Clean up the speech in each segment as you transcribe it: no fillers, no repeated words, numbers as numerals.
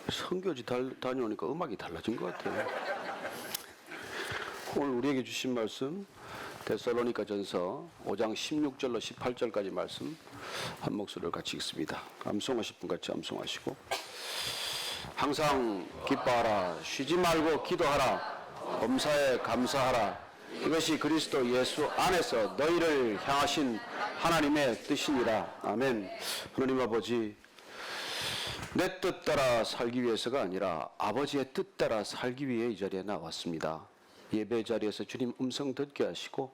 선교지 다녀오니까 음악이 달라진 것 같아요. 오늘 우리에게 주신 말씀 데살로니가전서 5장 16절로 18절까지 말씀 한 목소리를 같이 읽습니다. 암송하실 분 같이 암송하시고. 항상 기뻐하라, 쉬지 말고 기도하라, 범사에 감사하라. 이것이 그리스도 예수 안에서 너희를 향하신 하나님의 뜻이니라. 아멘. 하나님 아버지, 내 뜻 따라 살기 위해서가 아니라 아버지의 뜻 따라 살기 위해 이 자리에 나왔습니다. 예배 자리에서 주님 음성 듣게 하시고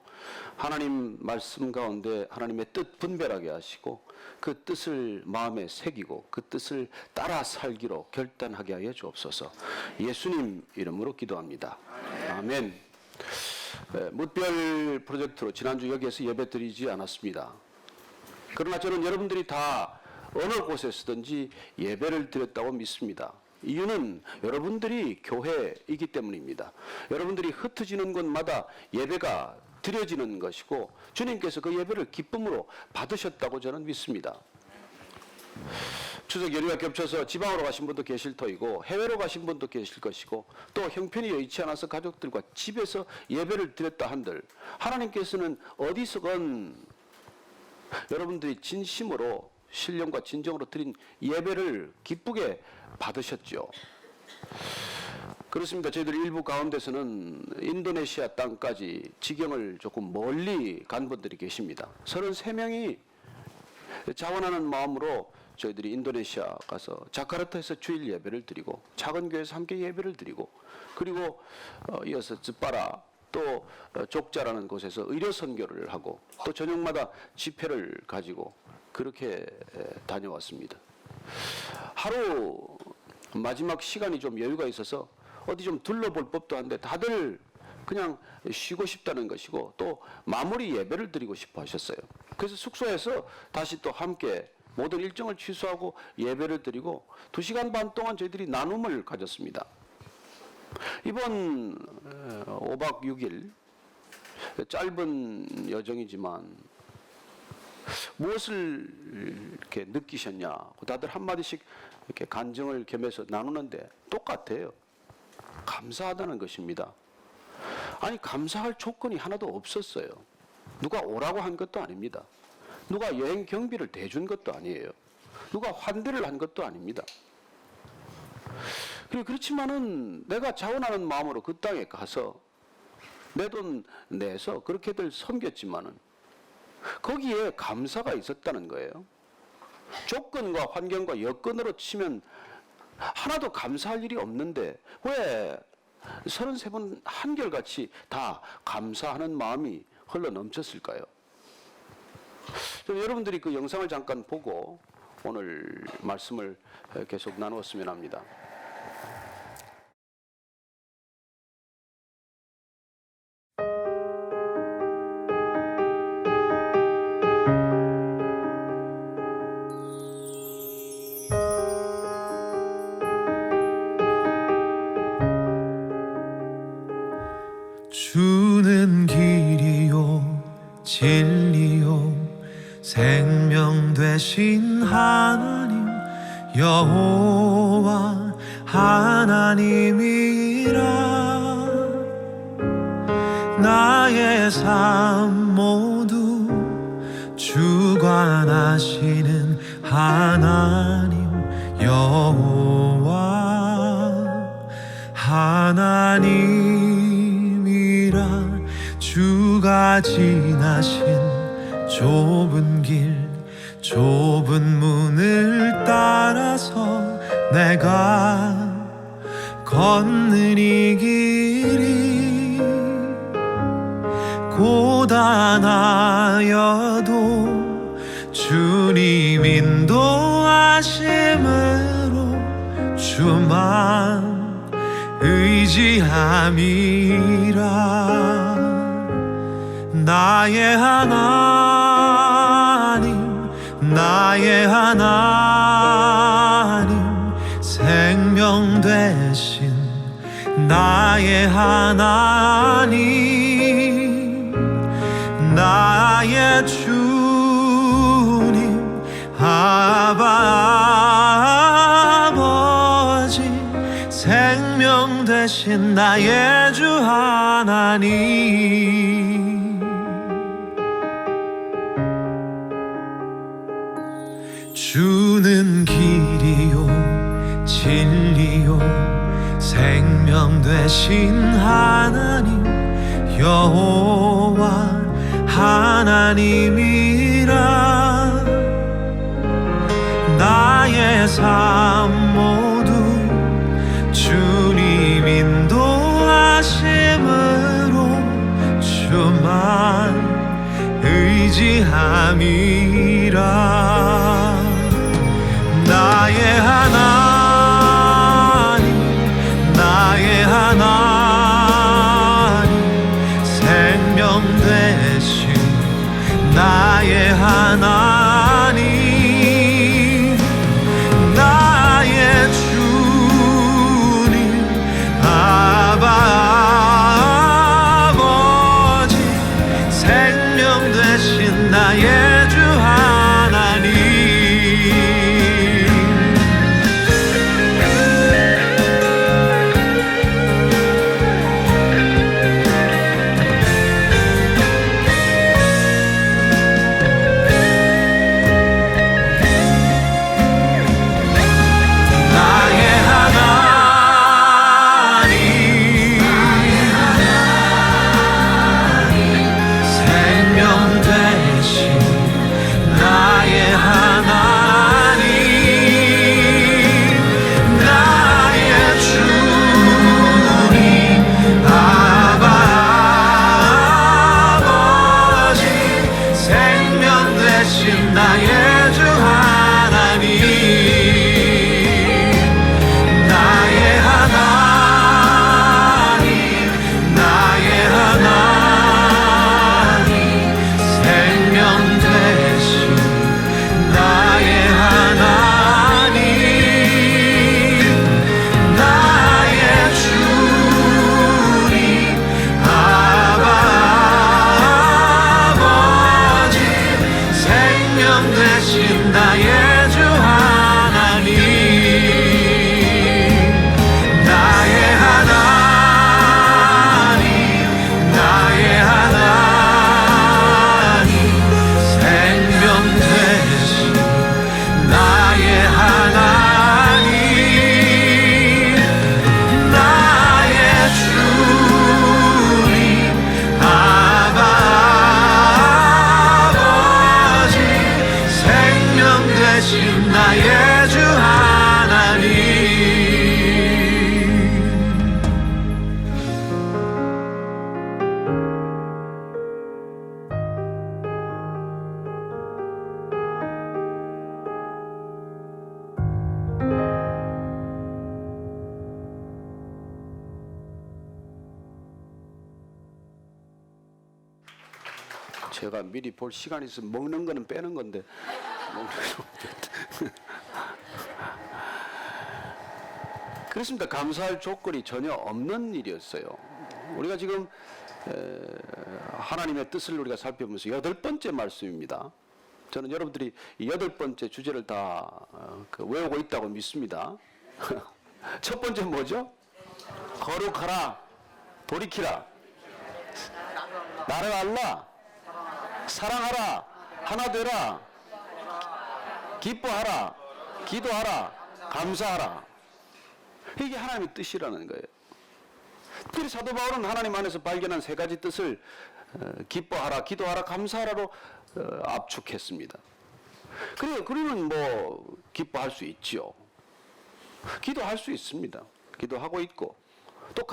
하나님 말씀 가운데 하나님의 뜻 분별하게 하시고 그 뜻을 마음에 새기고 그 뜻을 따라 살기로 결단하게 하여 주옵소서. 예수님 이름으로 기도합니다. 아멘. 뭇별 프로젝트로 지난주 여기에서 예배 드리지 않았습니다. 그러나 저는 여러분들이 다 어느 곳에서든지 예배를 드렸다고 믿습니다. 이유는 여러분들이 교회이기 때문입니다. 여러분들이 흩어지는 곳마다 예배가 드려지는 것이고 주님께서 그 예배를 기쁨으로 받으셨다고 저는 믿습니다. 추석 연휴가 겹쳐서 지방으로 가신 분도 계실 터이고 해외로 가신 분도 계실 것이고 또 형편이 여의치 않아서 가족들과 집에서 예배를 드렸다 한들 하나님께서는 어디서건 여러분들이 진심으로 신령과 진정으로 드린 예배를 기쁘게 받으셨죠. 그렇습니다. 저희들 일부 가운데서는 인도네시아 땅까지 지경을 조금 멀리 간 분들이 계십니다. 33명이 자원하는 마음으로 저희들이 인도네시아 가서 자카르타에서 주일 예배를 드리고 작은 교회에서 함께 예배를 드리고 그리고 이어서 즈빠라 또 족자라는 곳에서 의료 선교를 하고 또 저녁마다 집회를 가지고 그렇게 다녀왔습니다. 하루 마지막 시간이 좀 여유가 있어서 어디 좀 둘러볼 법도 한데 다들 그냥 쉬고 싶다는 것이고 또 마무리 예배를 드리고 싶어 하셨어요. 그래서 숙소에서 다시 또 함께 모든 일정을 취소하고 예배를 드리고 2시간 반 동안 저희들이 나눔을 가졌습니다. 이번 5박 6일 짧은 여정이지만 무엇을 이렇게 느끼셨냐? 다들 한마디씩 이렇게 간증을 겸해서 나누는데 똑같아요. 감사하다는 것입니다. 아니, 감사할 조건이 하나도 없었어요. 누가 오라고 한 것도 아닙니다. 누가 여행 경비를 대준 것도 아니에요. 누가 환대를 한 것도 아닙니다. 그렇지만은 내가 자원하는 마음으로 그 땅에 가서 내 돈 내서 그렇게들 섬겼지만은 거기에 감사가 있었다는 거예요. 조건과 환경과 여건으로 치면 하나도 감사할 일이 없는데 왜 33분 한결같이 다 감사하는 마음이 흘러 넘쳤을까요? 여러분들이 그 영상을 잠깐 보고 오늘 말씀을 계속 나누었으면 합니다. 주는 길이요 진리요 생명 되신 하나님 여호와 하나님이라. 나의 삶 모두 주관하시는 하나님 여호와 하나님이라. 주가 지나신 좁은 길 좁은 문을 따라서 내가 걷는 이 길이 고단하여도 주님 인도하심으로 주만 의지함이라. 나의 하나님 나의 하나님 생명 되신 나의 하나님 나의 주님 아버지 되신 나의 주 하나님 주는 길이요 진리요 생명 되신 하나님 여호와 하나님이라 나의 삶 모두 주님 인도하심으로 주만 의지함이라 나의 하나님 나의 하나님 생명 되신 나의 하나님 나의 주님 아버지 생명 되신 나의 주 하나님 나의 주 하나님 제가 미리 볼 시간이 있으면 먹는 거는 빼는 건데 그렇습니다. 감사할 조건이 전혀 없는 일이었어요. 우리가 지금 하나님의 뜻을 우리가 살펴보면서 8번째 말씀입니다. 저는 여러분들이 이 8번째 주제를 다 외우고 있다고 믿습니다. 첫 번째 뭐죠? 거룩하라, 돌이키라, 나를 알라, 사랑하라, 하나 되라, 기뻐하라, 기도하라, 감사하라. 이게 하나님의 뜻이라는 거예요. 특히 사도 바울은 하나님 안에서 발견한 3가지 뜻을 기뻐하라, 기도하라, 감사하라로 압축했습니다. 그래요. 우리는 뭐 기뻐할 수 있지요. 기도할 수 있습니다. 기도하고 있고 또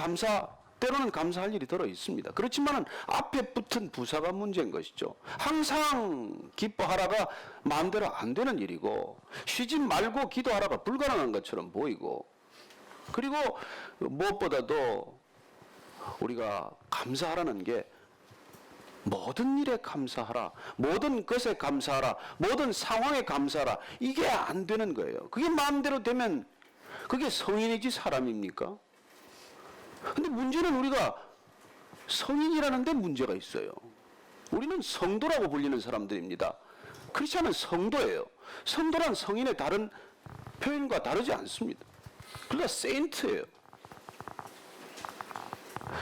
때로는 감사할 일이 들어 있습니다. 그렇지만 앞에 붙은 부사가 문제인 것이죠. 항상 기뻐하라가 마음대로 안 되는 일이고 쉬지 말고 기도하라가 불가능한 것처럼 보이고 그리고 무엇보다도 우리가 감사하라는 게 모든 일에 감사하라, 모든 것에 감사하라, 모든 상황에 감사하라 이게 안 되는 거예요. 그게 마음대로 되면 그게 성인이지 사람입니까? 근데 문제는 우리가 성인이라는 데 문제가 있어요. 우리는 성도라고 불리는 사람들입니다. 크리스천은 성도예요. 성도란 성인의 다른 표현과 다르지 않습니다. 그러니까 세인트예요.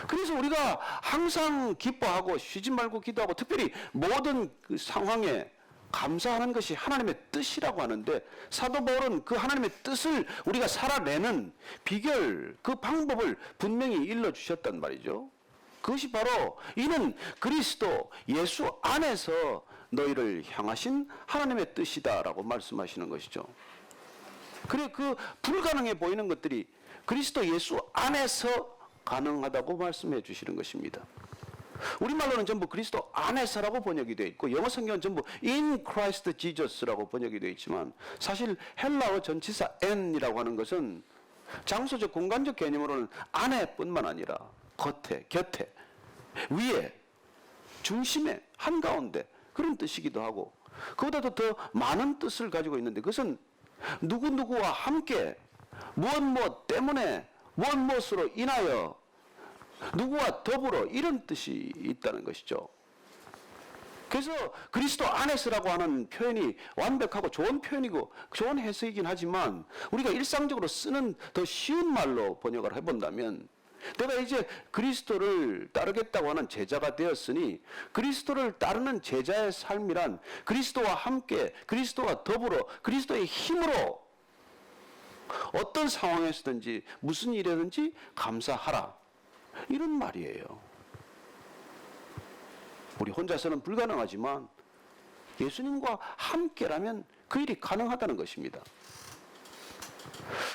그래서 우리가 항상 기뻐하고 쉬지 말고 기도하고 특별히 모든 그 상황에 감사하는 것이 하나님의 뜻이라고 하는데 사도 바울은 그 하나님의 뜻을 우리가 살아내는 비결, 그 방법을 분명히 일러주셨단 말이죠. 그것이 바로 이는 그리스도 예수 안에서 너희를 향하신 하나님의 뜻이다라고 말씀하시는 것이죠. 그래 그 불가능해 보이는 것들이 그리스도 예수 안에서 가능하다고 말씀해 주시는 것입니다. 우리말로는 전부 그리스도 안에서라고 번역이 되어 있고 영어 성경은 전부 in Christ Jesus라고 번역이 되어 있지만 사실 헬라어 전치사 n이라고 하는 것은 장소적 공간적 개념으로는 안에뿐만 아니라 겉에, 곁에, 위에, 중심에, 한가운데 그런 뜻이기도 하고 그보다도 더 많은 뜻을 가지고 있는데 그것은 누구누구와 함께 무엇 때문에 무엇으로 인하여 누구와 더불어 이런 뜻이 있다는 것이죠. 그래서 그리스도 안에서라고 하는 표현이 완벽하고 좋은 표현이고 좋은 해석이긴 하지만 우리가 일상적으로 쓰는 더 쉬운 말로 번역을 해본다면 내가 이제 그리스도를 따르겠다고 하는 제자가 되었으니 그리스도를 따르는 제자의 삶이란 그리스도와 함께 그리스도와 더불어 그리스도의 힘으로 어떤 상황에서든지 무슨 일이든지 감사하라 이런 말이에요. 우리 혼자서는 불가능하지만 예수님과 함께라면 그 일이 가능하다는 것입니다.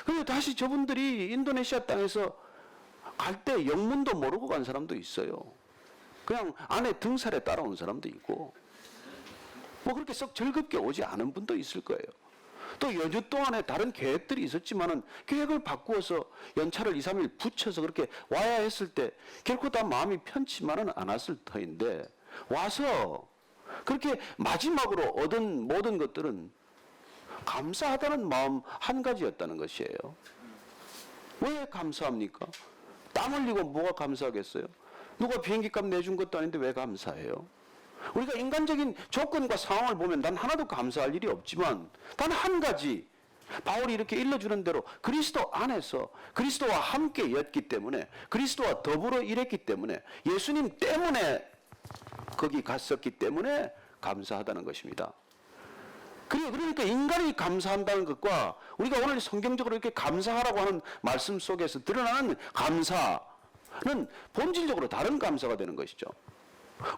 그런데 다시 저분들이 인도네시아 땅에서 갈 때 영문도 모르고 간 사람도 있어요. 그냥 안에 등살에 따라온 사람도 있고 뭐 그렇게 썩 즐겁게 오지 않은 분도 있을 거예요. 또 연휴 동안에 다른 계획들이 있었지만은 계획을 바꾸어서 연차를 2, 3일 붙여서 그렇게 와야 했을 때 결코 다 마음이 편치만은 않았을 터인데 와서 그렇게 마지막으로 얻은 모든 것들은 감사하다는 마음 한 가지였다는 것이에요. 왜 감사합니까? 땀 흘리고 뭐가 감사하겠어요? 누가 비행기값 내준 것도 아닌데 왜 감사해요? 우리가 인간적인 조건과 상황을 보면 난 하나도 감사할 일이 없지만 단 한 가지 바울이 이렇게 일러주는 대로 그리스도 안에서 그리스도와 함께였기 때문에 그리스도와 더불어 일했기 때문에 예수님 때문에 거기 갔었기 때문에 감사하다는 것입니다. 그러니까 인간이 감사한다는 것과 우리가 오늘 성경적으로 이렇게 감사하라고 하는 말씀 속에서 드러나는 감사는 본질적으로 다른 감사가 되는 것이죠.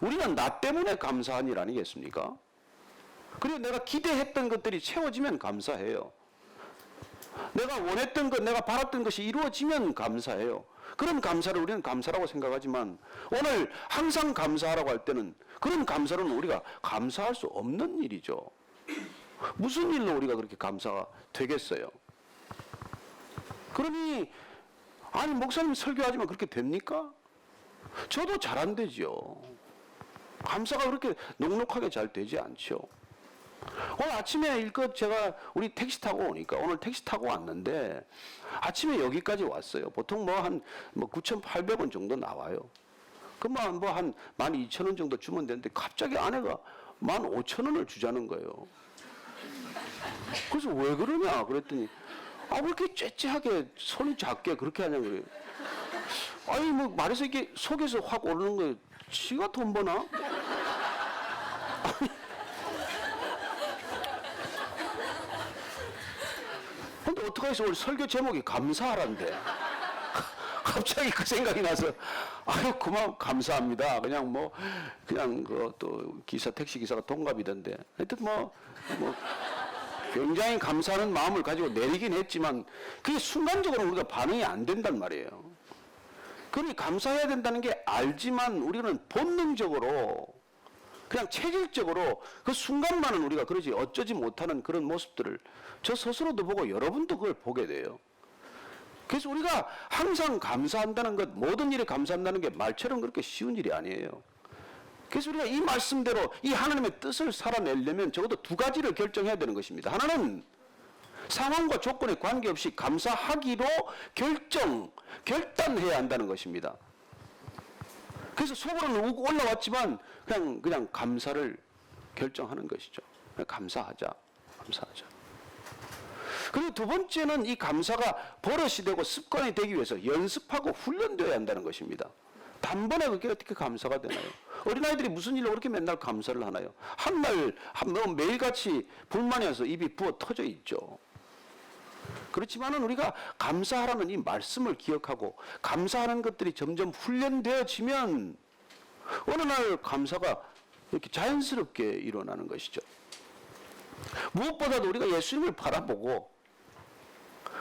우리는 나 때문에 감사한 일 아니겠습니까? 그리고 내가 기대했던 것들이 채워지면 감사해요. 내가 원했던 것, 내가 바랐던 것이 이루어지면 감사해요. 그런 감사를 우리는 감사라고 생각하지만 오늘 항상 감사하라고 할 때는 그런 감사로는 우리가 감사할 수 없는 일이죠. 무슨 일로 우리가 그렇게 감사가 되겠어요? 그러니 아니 목사님 설교하지만 그렇게 됩니까? 저도 잘 안 되죠. 감사가 그렇게 넉넉하게 잘 되지 않죠. 오늘 아침에 일껏 제가 우리 택시 타고 오니까 오늘 택시 타고 왔는데 아침에 여기까지 왔어요. 보통 뭐 한 9,800원 정도 나와요. 그만 뭐 한 12,000원 정도 주면 되는데 갑자기 아내가 15,000원을 주자는 거예요. 그래서 왜 그러냐 그랬더니 왜 이렇게 째째하게 손이 작게 그렇게 하냐 그래요. 아니 뭐 말해서 이렇게 속에서 확 오르는 거예요. 지가 돈 버나? 근데 어떡하겠어 오늘 설교 제목이 감사하란데 갑자기 그 생각이 나서 아유 그만 감사합니다. 그냥 그 또 기사 택시 기사가 동갑이던데 하여튼 뭐 굉장히 감사하는 마음을 가지고 내리긴 했지만 그게 순간적으로 우리가 반응이 안 된단 말이에요. 그러니 감사해야 된다는 게 알지만 우리는 본능적으로 그냥 체질적으로 그 순간만은 우리가 그러지 어쩌지 못하는 그런 모습들을 저 스스로도 보고 여러분도 그걸 보게 돼요. 그래서 우리가 항상 감사한다는 것, 모든 일에 감사한다는 게 말처럼 그렇게 쉬운 일이 아니에요. 그래서 우리가 이 말씀대로 이 하나님의 뜻을 살아내려면 적어도 두 가지를 결정해야 되는 것입니다. 하나는 상황과 조건에 관계없이 감사하기로 결단해야 한다는 것입니다. 그래서 속으로는 올라왔지만 그냥 감사를 결정하는 것이죠. 감사하자. 그리고 두 번째는 이 감사가 버릇이 되고 습관이 되기 위해서 연습하고 훈련되어야 한다는 것입니다. 단번에 그게 어떻게 감사가 되나요? 어린아이들이 무슨 일로 그렇게 맨날 감사를 하나요? 매일같이 불만이 와서 입이 부어 터져 있죠. 그렇지만은 우리가 감사하라는 이 말씀을 기억하고 감사하는 것들이 점점 훈련되어지면 어느 날 감사가 이렇게 자연스럽게 일어나는 것이죠. 무엇보다도 우리가 예수님을 바라보고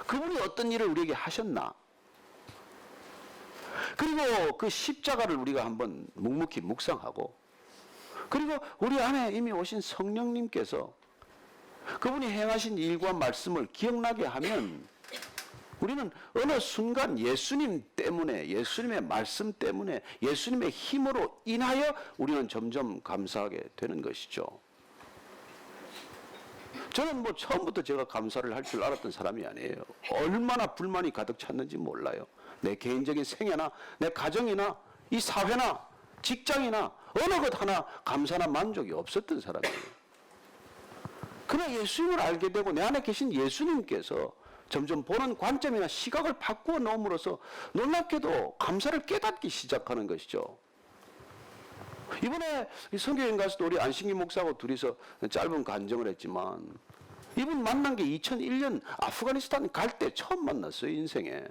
그분이 어떤 일을 우리에게 하셨나, 그리고 그 십자가를 우리가 한번 묵묵히 묵상하고, 그리고 우리 안에 이미 오신 성령님께서 그분이 행하신 일과 말씀을 기억나게 하면 우리는 어느 순간 예수님 때문에, 예수님의 말씀 때문에, 예수님의 힘으로 인하여 우리는 점점 감사하게 되는 것이죠. 저는 뭐 처음부터 제가 감사를 할 줄 알았던 사람이 아니에요. 얼마나 불만이 가득 찼는지 몰라요. 내 개인적인 생애나 내 가정이나 이 사회나 직장이나 어느 것 하나 감사나 만족이 없었던 사람이에요. 그러나 예수님을 알게 되고 내 안에 계신 예수님께서 점점 보는 관점이나 시각을 바꾸어 놓음으로써 놀랍게도 감사를 깨닫기 시작하는 것이죠. 이번에 성교여행 갔을 때 우리 안신기 목사하고 둘이서 짧은 간증을 했지만, 이분 만난 게 2001년 아프가니스탄 갈 때 처음 만났어요, 인생에.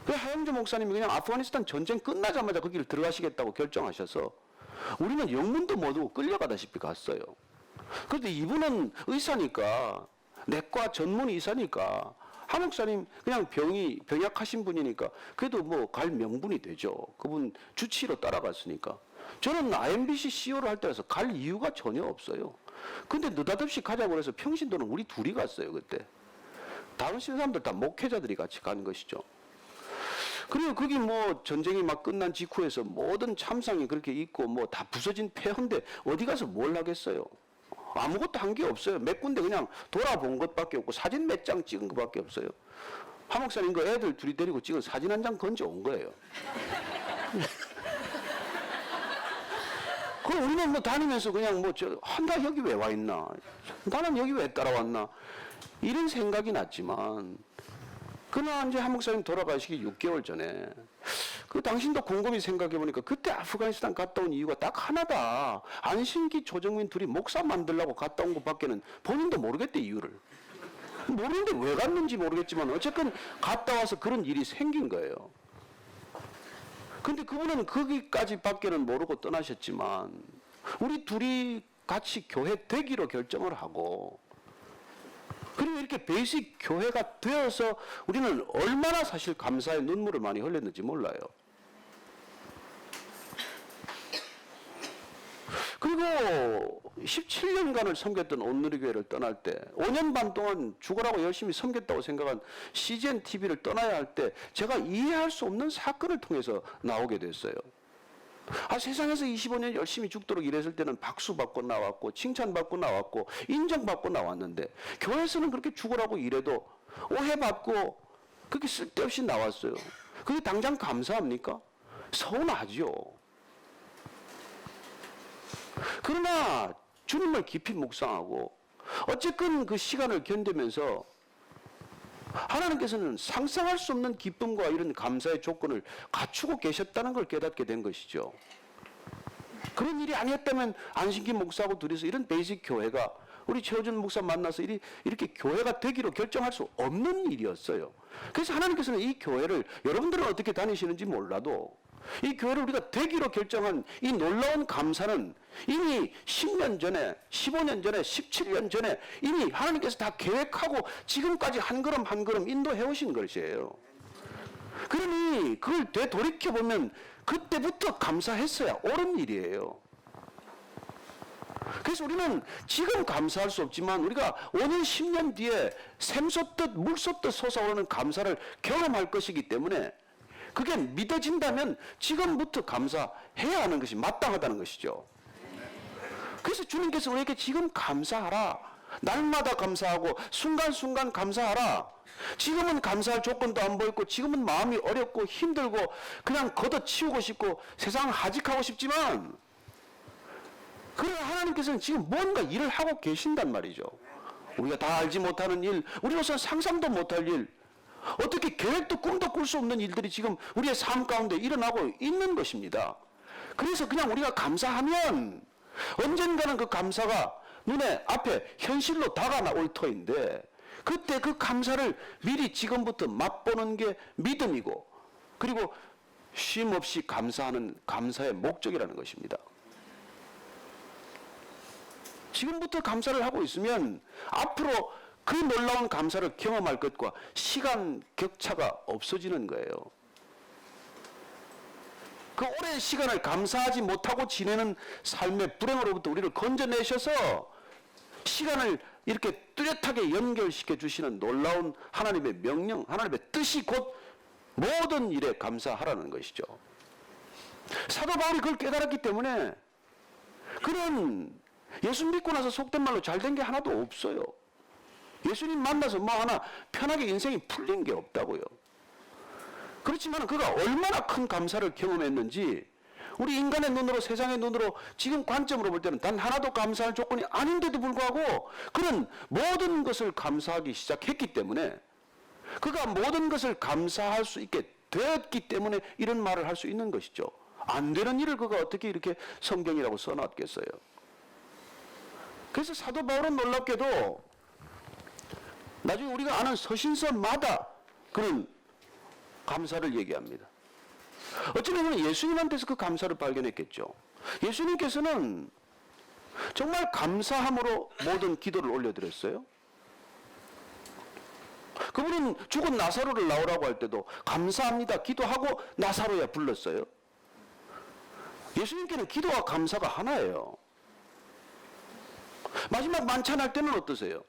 그 하영주 목사님이 그냥 아프가니스탄 전쟁 끝나자마자 거기를 들어가시겠다고 결정하셔서 우리는 영문도 모두 끌려가다시피 갔어요. 그런데 이분은 의사니까, 내과 전문 의사니까, 하 목사님 그냥 병약하신 분이니까 그래도 뭐 갈 명분이 되죠. 그분 주치의로 따라갔으니까. 저는 IMBC CEO를 할 때라서 갈 이유가 전혀 없어요. 근데 느닷없이 가자고 해서 평신도는 우리 둘이 갔어요, 그때. 다른 사람들 다 목회자들이 같이 간 것이죠. 그리고 거기 뭐 전쟁이 막 끝난 직후에서 모든 참상이 그렇게 있고 뭐 다 부서진 폐허인데 어디 가서 뭘 하겠어요? 아무것도 한 게 없어요. 몇 군데 그냥 돌아본 것밖에 없고 사진 몇 장 찍은 것밖에 없어요. 하 목사님 그 애들 둘이 데리고 찍은 사진 한 장 건져 온 거예요. 그럼 우리는 뭐 다니면서 그냥 뭐 나 여기 왜 와 있나? 나는 여기 왜 따라왔나? 이런 생각이 났지만, 그러나 이제 하 목사님 돌아가시기 6개월 전에 그 당신도 곰곰이 생각해 보니까 그때 아프가니스탄 갔다 온 이유가 딱 하나다. 안신기 조정민 둘이 목사 만들려고 갔다 온 것밖에는 본인도 모르겠대, 이유를. 모르는데 왜 갔는지 모르겠지만 어쨌건 갔다 와서 그런 일이 생긴 거예요. 근데 그분은 거기까지 밖에는 모르고 떠나셨지만 우리 둘이 같이 교회 되기로 결정을 하고, 그리고 이렇게 베이직 교회가 되어서 우리는 얼마나 사실 감사의 눈물을 많이 흘렸는지 몰라요. 그리고 17년간을 섬겼던 온누리교회를 떠날 때 5년 반 동안 죽으라고 열심히 섬겼다고 생각한 CGN TV를 떠나야 할 때 제가 이해할 수 없는 사건을 통해서 나오게 됐어요. 세상에서 25년 열심히 죽도록 일했을 때는 박수 받고 나왔고 칭찬받고 나왔고 인정받고 나왔는데 교회에서는 그렇게 죽으라고 일해도 오해받고 그렇게 쓸데없이 나왔어요. 그게 당장 감사합니까? 서운하죠. 그러나 주님을 깊이 묵상하고 어쨌건 그 시간을 견디면서 하나님께서는 상상할 수 없는 기쁨과 이런 감사의 조건을 갖추고 계셨다는 걸 깨닫게 된 것이죠. 그런 일이 아니었다면 안신기 목사하고 둘이서 이런 베이직 교회가, 우리 최호준 목사 만나서 이렇게 교회가 되기로 결정할 수 없는 일이었어요. 그래서 하나님께서는 이 교회를, 여러분들은 어떻게 다니시는지 몰라도 이 교회를 우리가 되기로 결정한 이 놀라운 감사는 이미 10년 전에, 15년 전에, 17년 전에 이미 하나님께서 다 계획하고 지금까지 한 걸음 한 걸음 인도해 오신 것이에요. 그러니 그걸 되돌이켜보면 그때부터 감사했어야 옳은 일이에요. 그래서 우리는 지금 감사할 수 없지만 우리가 5년, 10년 뒤에 샘솟듯 물솟듯 솟아오르는 감사를 경험할 것이기 때문에 그게 믿어진다면 지금부터 감사해야 하는 것이 마땅하다는 것이죠. 그래서 주님께서 우리에게 지금 감사하라. 날마다 감사하고 순간순간 감사하라. 지금은 감사할 조건도 안 보이고 지금은 마음이 어렵고 힘들고 그냥 걷어치우고 싶고 세상 하직하고 싶지만, 그러나 하나님께서는 지금 뭔가 일을 하고 계신단 말이죠. 우리가 다 알지 못하는 일, 우리로서는 상상도 못할 일, 어떻게 계획도 꿈도 꿀 수 없는 일들이 지금 우리의 삶 가운데 일어나고 있는 것입니다. 그래서 그냥 우리가 감사하면 언젠가는 그 감사가 눈에 앞에 현실로 다가올 터인데, 그때 그 감사를 미리 지금부터 맛보는 게 믿음이고, 그리고 쉼 없이 감사하는 감사의 목적이라는 것입니다. 지금부터 감사를 하고 있으면 앞으로 그 놀라운 감사를 경험할 것과 시간 격차가 없어지는 거예요. 그 오랜 시간을 감사하지 못하고 지내는 삶의 불행으로부터 우리를 건져내셔서 시간을 이렇게 뚜렷하게 연결시켜 주시는 놀라운 하나님의 명령, 하나님의 뜻이 곧 모든 일에 감사하라는 것이죠. 사도 바울이 그걸 깨달았기 때문에 그는 예수 믿고 나서 속된 말로 잘된 게 하나도 없어요. 예수님 만나서 뭐 하나 편하게 인생이 풀린 게 없다고요. 그렇지만 그가 얼마나 큰 감사를 경험했는지 우리 인간의 눈으로, 세상의 눈으로 지금 관점으로 볼 때는 단 하나도 감사할 조건이 아닌데도 불구하고 그는 모든 것을 감사하기 시작했기 때문에, 그가 모든 것을 감사할 수 있게 되었기 때문에 이런 말을 할 수 있는 것이죠. 안 되는 일을 그가 어떻게 이렇게 성경이라고 써놨겠어요. 그래서 사도 바울은 놀랍게도 나중에 우리가 아는 서신서마다 그런 감사를 얘기합니다. 어쩌면 예수님한테서 그 감사를 발견했겠죠. 예수님께서는 정말 감사함으로 모든 기도를 올려드렸어요. 그분은 죽은 나사로를 나오라고 할 때도 감사합니다 기도하고 나사로야 불렀어요. 예수님께는 기도와 감사가 하나예요. 마지막 만찬할 때는 어떠세요?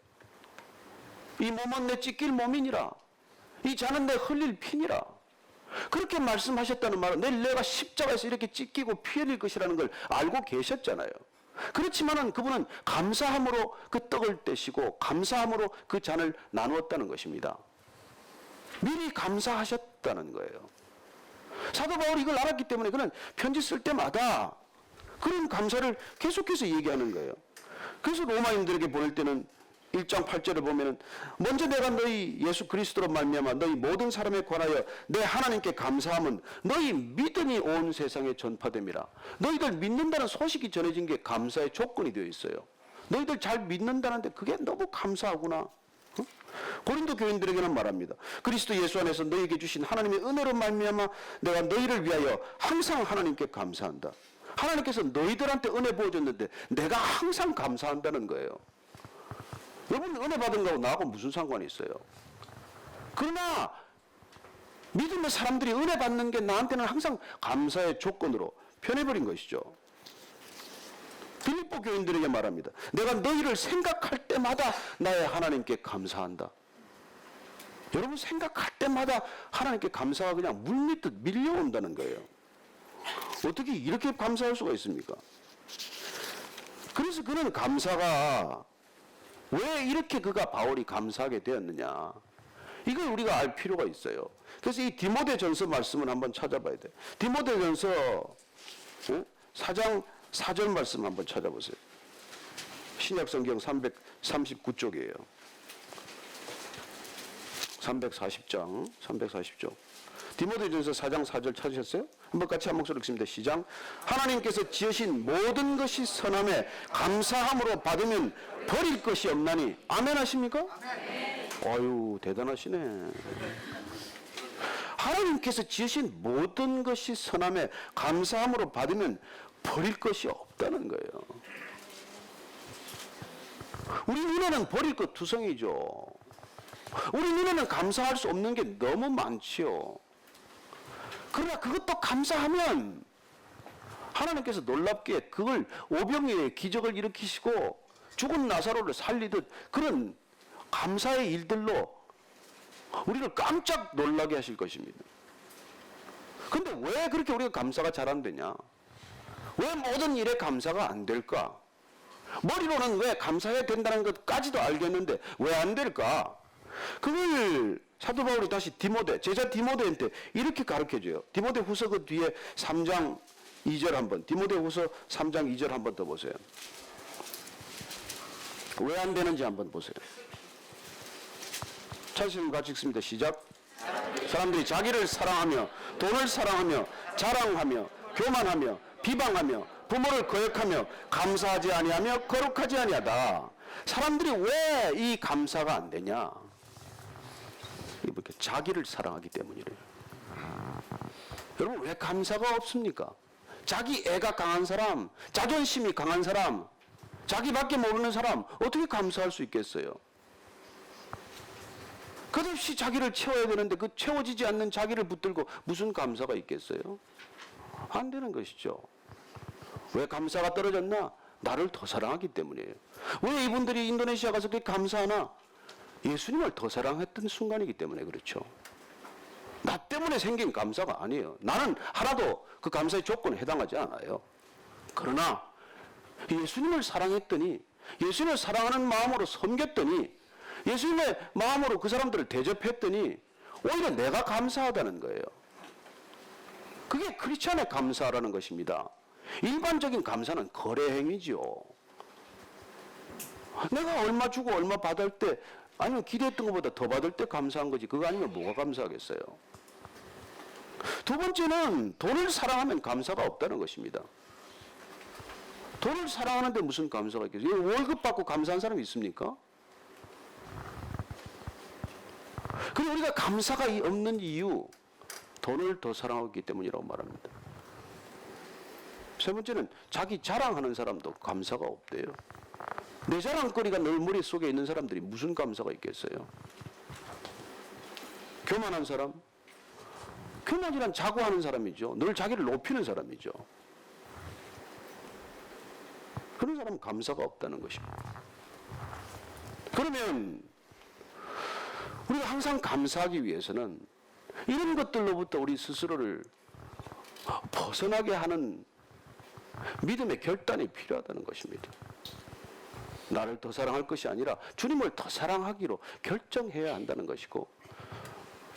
이 몸은 내 찢길 몸이니라, 이 잔은 내 흘릴 피니라. 그렇게 말씀하셨다는 말은 내일 내가 십자가에서 이렇게 찢기고 피 흘릴 것이라는 걸 알고 계셨잖아요. 그렇지만은 그분은 감사함으로 그 떡을 떼시고 감사함으로 그 잔을 나누었다는 것입니다. 미리 감사하셨다는 거예요. 사도 바울이 이걸 알았기 때문에 그는 편지 쓸 때마다 그런 감사를 계속해서 얘기하는 거예요. 그래서 로마인들에게 보낼 때는 1장 8절을 보면은 먼저 내가 너희 예수 그리스도로 말미암아 너희 모든 사람에 관하여 내 하나님께 감사함은 너희 믿음이 온 세상에 전파됨이라. 너희들 믿는다는 소식이 전해진 게 감사의 조건이 되어 있어요. 너희들 잘 믿는다는데 그게 너무 감사하구나. 고린도 교인들에게는 말합니다. 그리스도 예수 안에서 너희에게 주신 하나님의 은혜로 말미암아 내가 너희를 위하여 항상 하나님께 감사한다. 하나님께서 너희들한테 은혜 부어줬는데 내가 항상 감사한다는 거예요. 여러분 은혜 받은 거하고 나하고 무슨 상관이 있어요? 그러나 믿음의 사람들이 은혜 받는 게 나한테는 항상 감사의 조건으로 변해버린 것이죠. 빌립보 교인들에게 말합니다. 내가 너희를 생각할 때마다 나의 하나님께 감사한다. 여러분 생각할 때마다 하나님께 감사가 그냥 물밀듯 밀려온다는 거예요. 어떻게 이렇게 감사할 수가 있습니까? 그래서 그는 감사가 왜 이렇게 그가 바울이 감사하게 되었느냐, 이걸 우리가 알 필요가 있어요. 그래서 이 디모데전서 말씀을 한번 찾아봐야 돼요. 디모데전서 4장 4절 말씀 한번 찾아보세요. 신약성경 339쪽이에요. 340장 340쪽 디모데전서 4장 4절 찾으셨어요? 한번 같이 한 목소리 읽습니다. 시작. 하나님께서 지으신 모든 것이 선함에 감사함으로 받으면 버릴 것이 없나니. 아멘 하십니까? 아멘. 아유 대단하시네. 하나님께서 지으신 모든 것이 선함에 감사함으로 받으면 버릴 것이 없다는 거예요. 우리 눈에는 버릴 것 투성이죠. 우리 눈에는 감사할 수 없는 게 너무 많지요. 그러나 그것도 감사하면 하나님께서 놀랍게 그걸 오병이의 기적을 일으키시고 죽은 나사로를 살리듯 그런 감사의 일들로 우리를 깜짝 놀라게 하실 것입니다. 그런데 왜 그렇게 우리가 감사가 잘 안 되냐? 왜 모든 일에 감사가 안 될까? 머리로는 왜 감사해야 된다는 것까지도 알겠는데 왜 안 될까? 그걸 사도 바울이 다시 제자 디모데한테 이렇게 가르쳐줘요. 디모데 후서 그 뒤에 3장 2절 한번, 디모데 후서 3장 2절 한번 더 보세요. 왜 안 되는지 한번 보세요. 찬스님 같이 읽습니다. 시작. 사람들이 자기를 사랑하며 돈을 사랑하며 자랑하며 교만하며 비방하며 부모를 거역하며 감사하지 아니하며 거룩하지 아니하다. 사람들이 왜 이 감사가 안 되냐? 이렇게 자기를 사랑하기 때문이래요. 여러분 왜 감사가 없습니까? 자기 애가 강한 사람, 자존심이 강한 사람, 자기밖에 모르는 사람 어떻게 감사할 수 있겠어요? 끝없이 자기를 채워야 되는데 그 채워지지 않는 자기를 붙들고 무슨 감사가 있겠어요? 안 되는 것이죠. 왜 감사가 떨어졌나? 나를 더 사랑하기 때문이에요. 왜 이분들이 인도네시아 가서 그렇게 감사하나? 예수님을 더 사랑했던 순간이기 때문에 그렇죠. 나 때문에 생긴 감사가 아니에요. 나는 하나도 그 감사의 조건에 해당하지 않아요. 그러나 예수님을 사랑했더니, 예수님을 사랑하는 마음으로 섬겼더니, 예수님의 마음으로 그 사람들을 대접했더니 오히려 내가 감사하다는 거예요. 그게 크리스찬의 감사라는 것입니다. 일반적인 감사는 거래 행위죠. 내가 얼마 주고 얼마 받을 때, 아니면 기대했던 것보다 더 받을 때 감사한 거지. 그거 아니면 뭐가 감사하겠어요? 두 번째는 돈을 사랑하면 감사가 없다는 것입니다. 돈을 사랑하는데 무슨 감사가 있겠어요? 월급 받고 감사한 사람이 있습니까? 그리고 우리가 감사가 없는 이유, 돈을 더 사랑하기 때문이라고 말합니다. 세 번째는 자기 자랑하는 사람도 감사가 없대요. 내 자랑거리가 늘 머릿속에 있는 사람들이 무슨 감사가 있겠어요? 교만한 사람? 교만이란 자고하는 사람이죠. 늘 자기를 높이는 사람이죠. 그런 사람은 감사가 없다는 것입니다. 그러면 우리가 항상 감사하기 위해서는 이런 것들로부터 우리 스스로를 벗어나게 하는 믿음의 결단이 필요하다는 것입니다. 나를 더 사랑할 것이 아니라 주님을 더 사랑하기로 결정해야 한다는 것이고,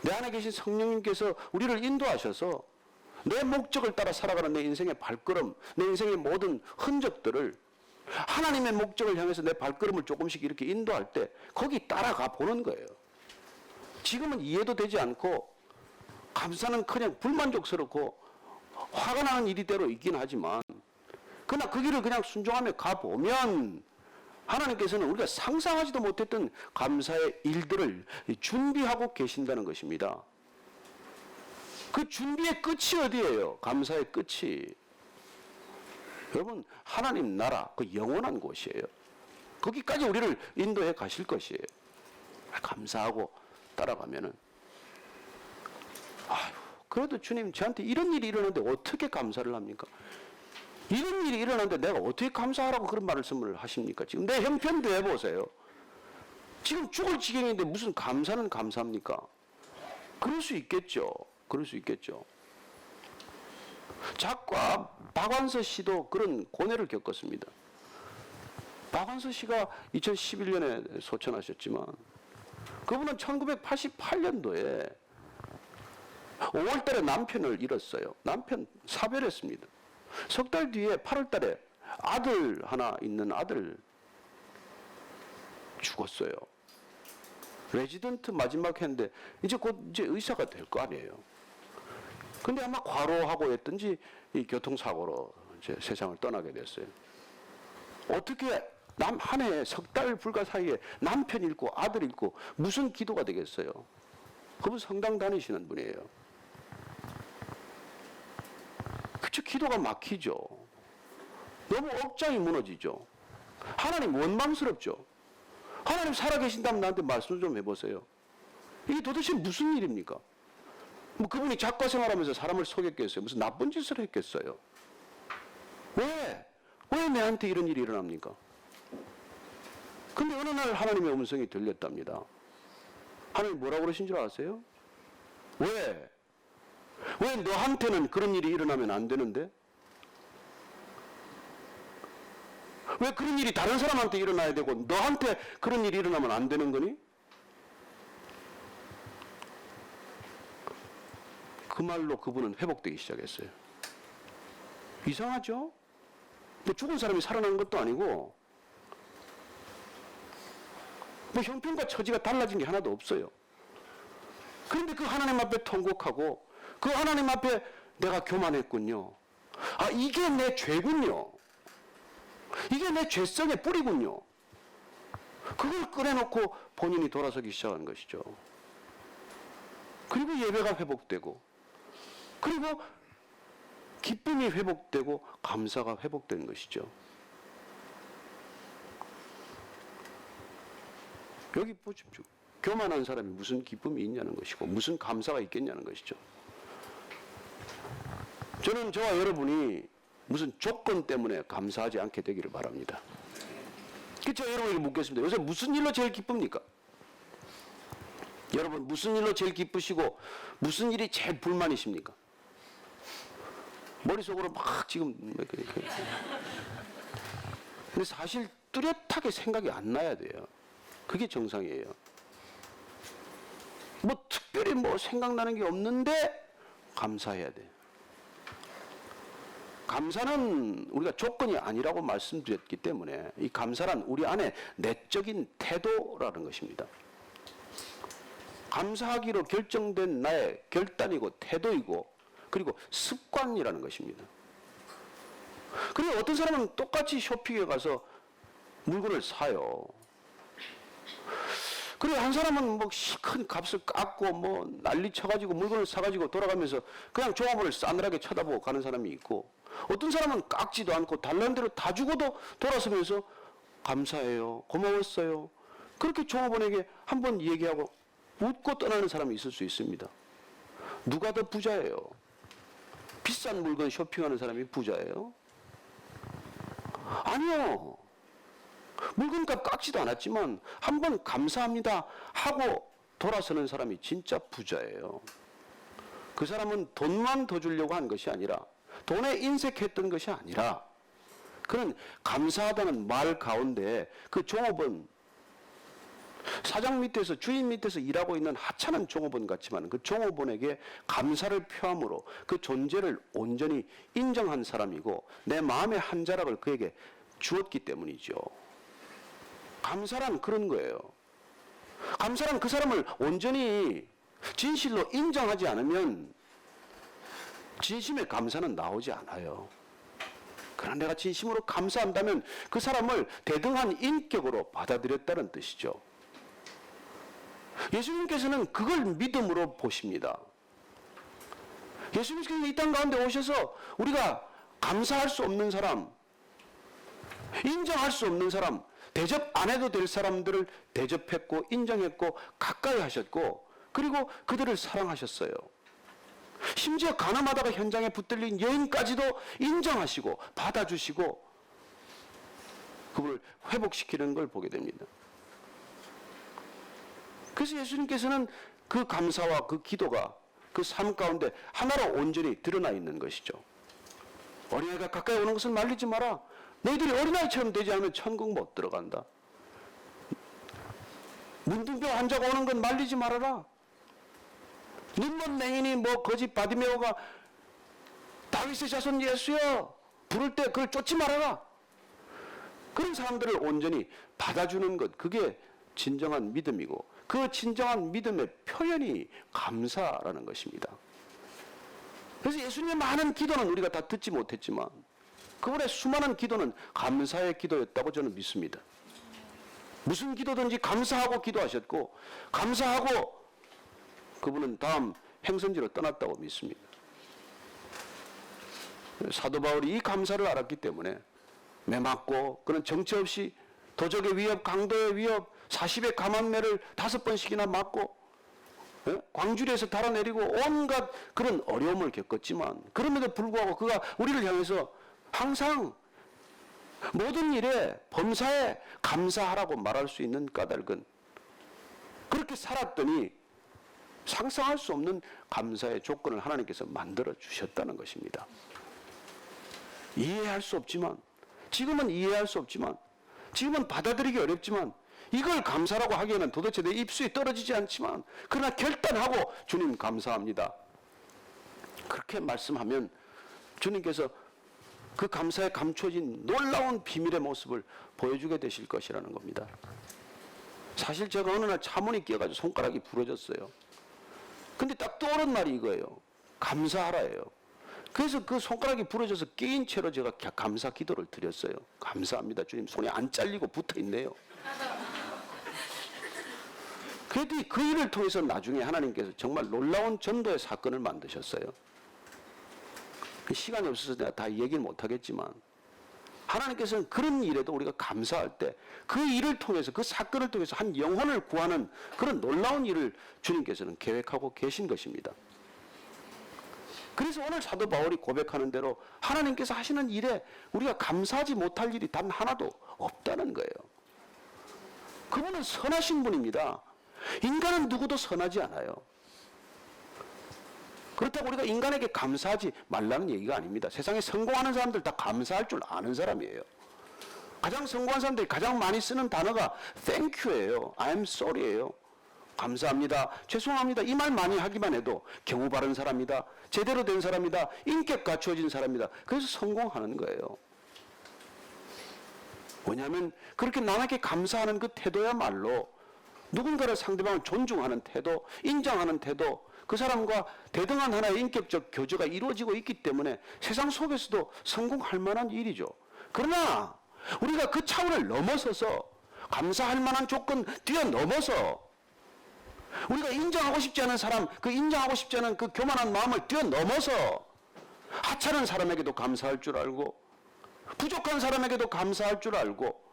내 안에 계신 성령님께서 우리를 인도하셔서 내 목적을 따라 살아가는 내 인생의 발걸음, 내 인생의 모든 흔적들을 하나님의 목적을 향해서 내 발걸음을 조금씩 이렇게 인도할 때 거기 따라가 보는 거예요. 지금은 이해도 되지 않고 감사는 그냥 불만족스럽고 화가 나는 일이대로 있긴 하지만, 그러나 그 길을 그냥 순종하며 가보면 하나님께서는 우리가 상상하지도 못했던 감사의 일들을 준비하고 계신다는 것입니다. 그 준비의 끝이 어디예요? 감사의 끝이. 여러분, 하나님 나라, 그 영원한 곳이에요. 거기까지 우리를 인도해 가실 것이에요. 감사하고 따라가면은, 아유, 그래도 주님 저한테 이런 일이 일어났는데 어떻게 감사를 합니까? 이런 일이 일어났는데 내가 어떻게 감사하라고 그런 말씀을 하십니까? 지금 내 형편도 해보세요. 지금 죽을 지경인데 무슨 감사는 감사합니까? 그럴 수 있겠죠. 그럴 수 있겠죠. 작가 박완서 씨도 그런 고뇌를 겪었습니다. 박완서 씨가 2011년에 소천하셨지만 그분은 1988년도에 5월달에 남편을 잃었어요. 남편 사별했습니다. 석 달 뒤에 8월달에 아들 하나 있는 아들 죽었어요. 레지던트 마지막 했는데 이제 곧 이제 의사가 될 거 아니에요. 근데 아마 과로하고 했든지 이 교통사고로 이제 세상을 떠나게 됐어요. 어떻게 한 해 석 달 불과 사이에 남편 잃고 아들 잃고 무슨 기도가 되겠어요? 그분 성당 다니시는 분이에요. 그쵸, 기도가 막히죠. 너무 억장이 무너지죠. 하나님 원망스럽죠. 하나님 살아계신다면 나한테 말씀 좀 해보세요. 이게 도대체 무슨 일입니까? 뭐 그분이 작가 생활하면서 사람을 속였겠어요? 무슨 나쁜 짓을 했겠어요? 왜 내한테 이런 일이 일어납니까? 근데 어느 날 하나님의 음성이 들렸답니다. 하나님 뭐라고 그러신 줄 아세요? 왜 너한테는 그런 일이 일어나면 안 되는데? 왜 그런 일이 다른 사람한테 일어나야 되고 너한테 그런 일이 일어나면 안 되는 거니? 그 말로 그분은 회복되기 시작했어요. 이상하죠? 근데 죽은 사람이 살아난 것도 아니고 뭐 형편과 처지가 달라진 게 하나도 없어요. 그런데 그 하나님 앞에 통곡하고 그 하나님 앞에 내가 교만했군요. 아, 이게 내 죄군요. 이게 내 죄성의 뿌리군요. 그걸 꺼내놓고 본인이 돌아서기 시작한 것이죠. 그리고 예배가 회복되고, 그리고 기쁨이 회복되고, 감사가 회복된 것이죠. 여기 보십시오. 교만한 사람이 무슨 기쁨이 있냐는 것이고, 무슨 감사가 있겠냐는 것이죠. 저는 저와 여러분이 무슨 조건 때문에 감사하지 않게 되기를 바랍니다. 제가 여러분에게 묻겠습니다. 요새 무슨 일로 제일 기쁩니까? 여러분 무슨 일로 제일 기쁘시고 무슨 일이 제일 불만이십니까? 머릿속으로 막 지금 근데 사실 뚜렷하게 생각이 안 나야 돼요. 그게 정상이에요. 뭐 특별히 뭐 생각나는 게 없는데 감사해야 돼요. 감사는 우리가 조건이 아니라고 말씀드렸기 때문에 이 감사란 우리 안에 내적인 태도라는 것입니다. 감사하기로 결정된 나의 결단이고 태도이고 그리고 습관이라는 것입니다. 그리고 어떤 사람은 똑같이 쇼핑에 가서 물건을 사요. 그리고 한 사람은 뭐 큰 값을 깎고 뭐 난리 쳐가지고 물건을 사가지고 돌아가면서 그냥 종합을 싸늘하게 쳐다보고 가는 사람이 있고, 어떤 사람은 깎지도 않고 달라는 대로 다 주고도 돌아서면서 감사해요, 고마웠어요, 그렇게 종업원에게 한번 얘기하고 웃고 떠나는 사람이 있을 수 있습니다. 누가 더 부자예요? 비싼 물건 쇼핑하는 사람이 부자예요? 아니요. 물건값 깎지도 않았지만 한번 감사합니다 하고 돌아서는 사람이 진짜 부자예요. 그 사람은 돈만 더 주려고 한 것이 아니라, 돈에 인색했던 것이 아니라, 그는 감사하다는 말 가운데 그 종업원, 사장 밑에서 주인 밑에서 일하고 있는 하찮은 종업원 같지만 그 종업원에게 감사를 표함으로 그 존재를 온전히 인정한 사람이고 내 마음의 한 자락을 그에게 주었기 때문이죠. 감사란 그런 거예요. 감사란 그 사람을 온전히 진실로 인정하지 않으면 진심의 감사는 나오지 않아요. 그러나 내가 진심으로 감사한다면 그 사람을 대등한 인격으로 받아들였다는 뜻이죠. 예수님께서는 그걸 믿음으로 보십니다. 예수님께서 이 땅 가운데 오셔서 우리가 감사할 수 없는 사람, 인정할 수 없는 사람, 대접 안 해도 될 사람들을 대접했고 인정했고 가까이 하셨고 그리고 그들을 사랑하셨어요. 심지어 가늠하다가 현장에 붙들린 여인까지도 인정하시고 받아주시고 그걸 회복시키는 걸 보게 됩니다. 그래서 예수님께서는 그 감사와 그 기도가 그 삶 가운데 하나로 온전히 드러나 있는 것이죠. 어린아이가 가까이 오는 것을 말리지 마라. 너희들이 어린아이처럼 되지 않으면 천국 못 들어간다. 문둥병 환자가 오는 건 말리지 말아라. 눈먼 맹인이 뭐 거짓 바디메오가 다윗의 자손 예수여 부를 때 그걸 쫓지 말아라. 그런 사람들을 온전히 받아주는 것, 그게 진정한 믿음이고 그 진정한 믿음의 표현이 감사라는 것입니다. 그래서 예수님의 많은 기도는 우리가 다 듣지 못했지만 그분의 수많은 기도는 감사의 기도였다고 저는 믿습니다. 무슨 기도든지 감사하고 기도하셨고 감사하고 그분은 다음 행선지로 떠났다고 믿습니다. 사도 바울이 이 감사를 알았기 때문에 매맞고 그런 정처 없이 도적의 위협, 강도의 위협, 40의 감한매를 5번씩이나 맞고 광주리에서 달아내리고 온갖 그런 어려움을 겪었지만 그럼에도 불구하고 그가 우리를 향해서 항상 모든 일에 범사에 감사하라고 말할 수 있는 까닭은 그렇게 살았더니 상상할 수 없는 감사의 조건을 하나님께서 만들어 주셨다는 것입니다. 이해할 수 없지만, 지금은 이해할 수 없지만, 지금은 받아들이기 어렵지만, 이걸 감사라고 하기에는 도대체 내 입술이 떨어지지 않지만, 그러나 결단하고 주님 감사합니다. 그렇게 말씀하면 주님께서 그 감사에 감춰진 놀라운 비밀의 모습을 보여주게 되실 것이라는 겁니다. 사실 제가 어느 날 차문이 끼어가지고 손가락이 부러졌어요. 근데 딱 떠오른 말이 이거예요. 감사하라예요. 그래서 그 손가락이 부러져서 끼인 채로 제가 감사 기도를 드렸어요. 감사합니다 주님. 손이 안 잘리고 붙어 있네요. 그래도 그 일을 통해서 나중에 하나님께서 정말 놀라운 전도의 사건을 만드셨어요. 시간이 없어서 내가 다 얘기를 못하겠지만 하나님께서는 그런 일에도 우리가 감사할 때 그 일을 통해서 그 사건을 통해서 한 영혼을 구하는 그런 놀라운 일을 주님께서는 계획하고 계신 것입니다. 그래서 오늘 사도 바울이 고백하는 대로 하나님께서 하시는 일에 우리가 감사하지 못할 일이 단 하나도 없다는 거예요. 그분은 선하신 분입니다. 인간은 누구도 선하지 않아요. 그렇다고 우리가 인간에게 감사하지 말라는 얘기가 아닙니다. 세상에 성공하는 사람들 다 감사할 줄 아는 사람이에요. 가장 성공한 사람들이 가장 많이 쓰는 단어가 thank you예요. I'm sorry예요. 감사합니다. 죄송합니다. 이 말 많이 하기만 해도 경우 바른 사람이다. 제대로 된 사람이다. 인격 갖추어진 사람이다. 그래서 성공하는 거예요. 왜냐하면 그렇게 남에게 감사하는 그 태도야말로 누군가를 상대방을 존중하는 태도, 인정하는 태도, 그 사람과 대등한 하나의 인격적 교제가 이루어지고 있기 때문에 세상 속에서도 성공할 만한 일이죠. 그러나 우리가 그 차원을 넘어서서 감사할 만한 조건 뛰어넘어서 우리가 인정하고 싶지 않은 사람, 그 인정하고 싶지 않은 그 교만한 마음을 뛰어넘어서 하찮은 사람에게도 감사할 줄 알고 부족한 사람에게도 감사할 줄 알고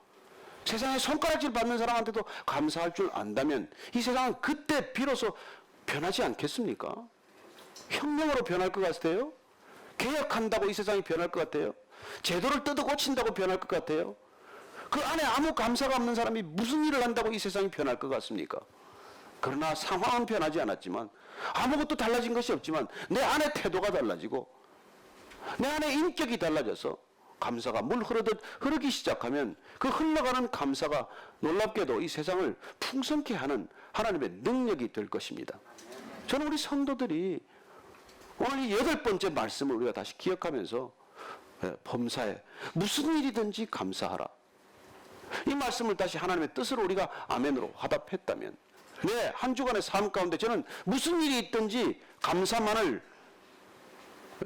세상에 손가락질 받는 사람한테도 감사할 줄 안다면 이 세상은 그때 비로소 변하지 않겠습니까? 혁명으로 변할 것 같아요? 개혁한다고 이 세상이 변할 것 같아요? 제도를 뜯어 고친다고 변할 것 같아요? 그 안에 아무 감사가 없는 사람이 무슨 일을 한다고 이 세상이 변할 것 같습니까? 그러나 상황은 변하지 않았지만 아무것도 달라진 것이 없지만 내 안의 태도가 달라지고 내 안의 인격이 달라져서 감사가 물 흐르듯 흐르기 시작하면 그 흘러가는 감사가 놀랍게도 이 세상을 풍성케 하는 하나님의 능력이 될 것입니다. 저는 우리 성도들이 오늘 이 8번째 말씀을 우리가 다시 기억하면서 범사에 무슨 일이든지 감사하라. 이 말씀을 다시 하나님의 뜻으로 우리가 아멘으로 화답했다면 한 주간의 삶 가운데 저는 무슨 일이 있든지 감사만을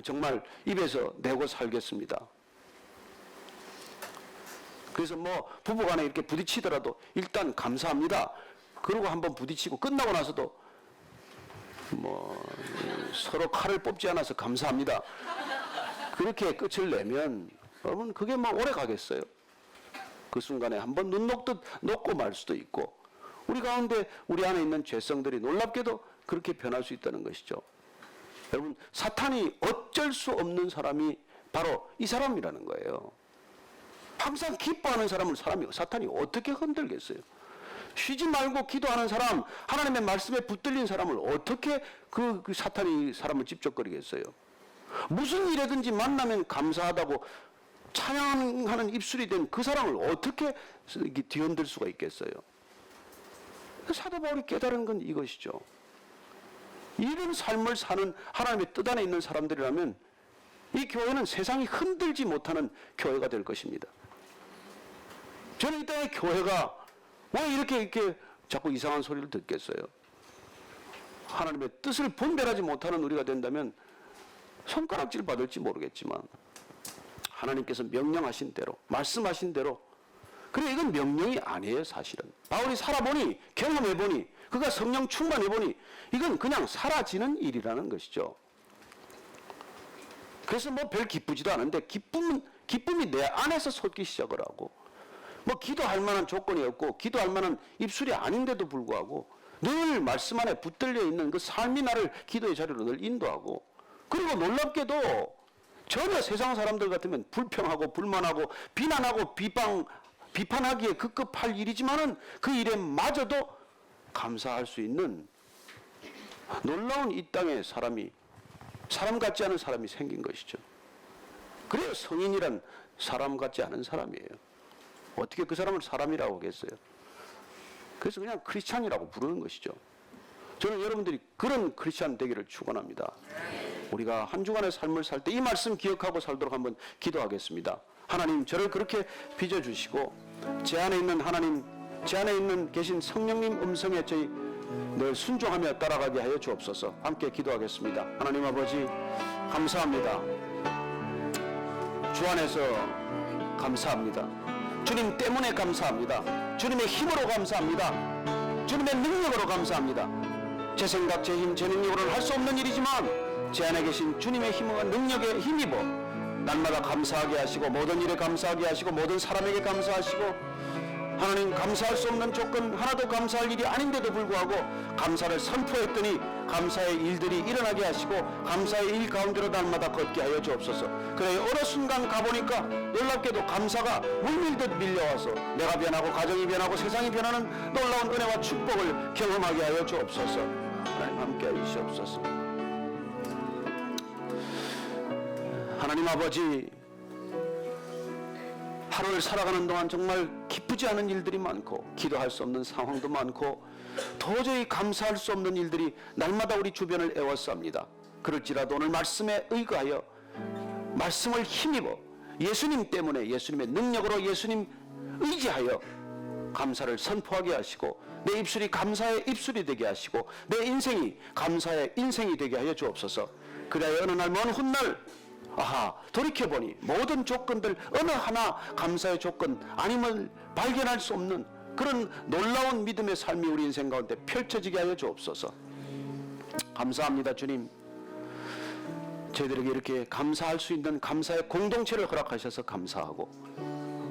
정말 입에서 내고 살겠습니다. 그래서 뭐 부부간에 이렇게 부딪히더라도 일단 감사합니다. 그러고 한번 부딪히고 끝나고 나서도 뭐 서로 칼을 뽑지 않아서 감사합니다. 그렇게 끝을 내면 여러분 그게 뭐 오래 가겠어요. 그 순간에 한번 눈 녹고 말 수도 있고 우리 가운데 우리 안에 있는 죄성들이 놀랍게도 그렇게 변할 수 있다는 것이죠. 여러분 사탄이 어쩔 수 없는 사람이 바로 이 사람이라는 거예요. 항상 기뻐하는 사람을 사탄이 어떻게 흔들겠어요? 쉬지 말고 기도하는 사람, 하나님의 말씀에 붙들린 사람을 어떻게 그 사탄이 사람을 찝적거리겠어요? 무슨 일이든지 만나면 감사하다고 찬양하는 입술이 된 그 사람을 어떻게 뒤흔들 수가 있겠어요? 사도 바울이 깨달은 건 이것이죠. 이런 삶을 사는 하나님의 뜻 안에 있는 사람들이라면 이 교회는 세상이 흔들지 못하는 교회가 될 것입니다. 저는 이 땅의 교회가 왜 이렇게 자꾸 이상한 소리를 듣겠어요? 하나님의 뜻을 분별하지 못하는 우리가 된다면 손가락질 받을지 모르겠지만 하나님께서 명령하신 대로 말씀하신 대로 그래 이건 명령이 아니에요. 사실은 바울이 살아보니 경험해보니 그가 성령 충만해보니 이건 그냥 사라지는 일이라는 것이죠. 그래서 뭐 별 기쁘지도 않은데 기쁨이 내 안에서 솟기 시작을 하고 뭐 기도할 만한 조건이 없고 기도할 만한 입술이 아닌데도 불구하고 늘 말씀 안에 붙들려 있는 그 삶이 나를 기도의 자리로 늘 인도하고 그리고 놀랍게도 전혀 세상 사람들 같으면 불평하고 불만하고 비난하고 비판하기에 급급할 일이지만은 그 일에 마저도 감사할 수 있는 놀라운 이 땅에 사람 같지 않은 사람이 생긴 것이죠. 그래요. 성인이란 사람 같지 않은 사람이에요. 어떻게 그 사람을 사람이라고 하겠어요? 그래서 그냥 크리스찬이라고 부르는 것이죠. 저는 여러분들이 그런 크리스찬 되기를 축원합니다. 우리가 한 주간의 삶을 살 때 이 말씀 기억하고 살도록 한번 기도하겠습니다. 하나님 저를 그렇게 빚어주시고 제 안에 있는 하나님 제 안에 있는 계신 성령님 음성에 저희 늘 순종하며 따라가게 하여 주옵소서. 함께 기도하겠습니다. 하나님 아버지 감사합니다. 주 안에서 감사합니다. 주님 때문에 감사합니다. 주님의 힘으로 감사합니다. 주님의 능력으로 감사합니다. 제 생각, 제 힘, 제 능력으로는 할 수 없는 일이지만 제 안에 계신 주님의 힘과 능력에 힘입어 날마다 감사하게 하시고 모든 일에 감사하게 하시고 모든 사람에게 감사하시고 하나님 감사할 수 없는 조건 하나도 감사할 일이 아닌데도 불구하고 감사를 선포했더니 감사의 일들이 일어나게 하시고 감사의 일 가운데로 날마다 걷게 하여 주옵소서. 그래 어느 순간 가보니까 놀랍게도 감사가 물밀듯 밀려와서 내가 변하고 가정이 변하고 세상이 변하는 놀라운 은혜와 축복을 경험하게 하여 주옵소서. 하나님 함께 하시옵소서. 하나님 아버지 하루를 살아가는 동안 정말 기쁘지 않은 일들이 많고 기도할 수 없는 상황도 많고 도저히 감사할 수 없는 일들이 날마다 우리 주변을 애워쌉니다. 그럴지라도 오늘 말씀에 의거하여 말씀을 힘입어 예수님 때문에 예수님의 능력으로 예수님 의지하여 감사를 선포하게 하시고 내 입술이 감사의 입술이 되게 하시고 내 인생이 감사의 인생이 되게 하여 주옵소서. 그래야 어느 날 먼 훗날 아하 돌이켜보니 모든 조건들 어느 하나 감사의 조건 아님을 발견할 수 없는 그런 놀라운 믿음의 삶이 우리 인생 가운데 펼쳐지게 하여 주옵소서. 감사합니다 주님. 저희들에게 이렇게 감사할 수 있는 감사의 공동체를 허락하셔서 감사하고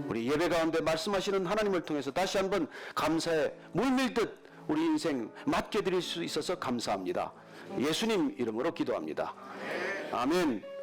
우리 예배 가운데 말씀하시는 하나님을 통해서 다시 한번 감사에 물밀듯 우리 인생 맡겨드릴 수 있어서 감사합니다. 예수님 이름으로 기도합니다. 아멘.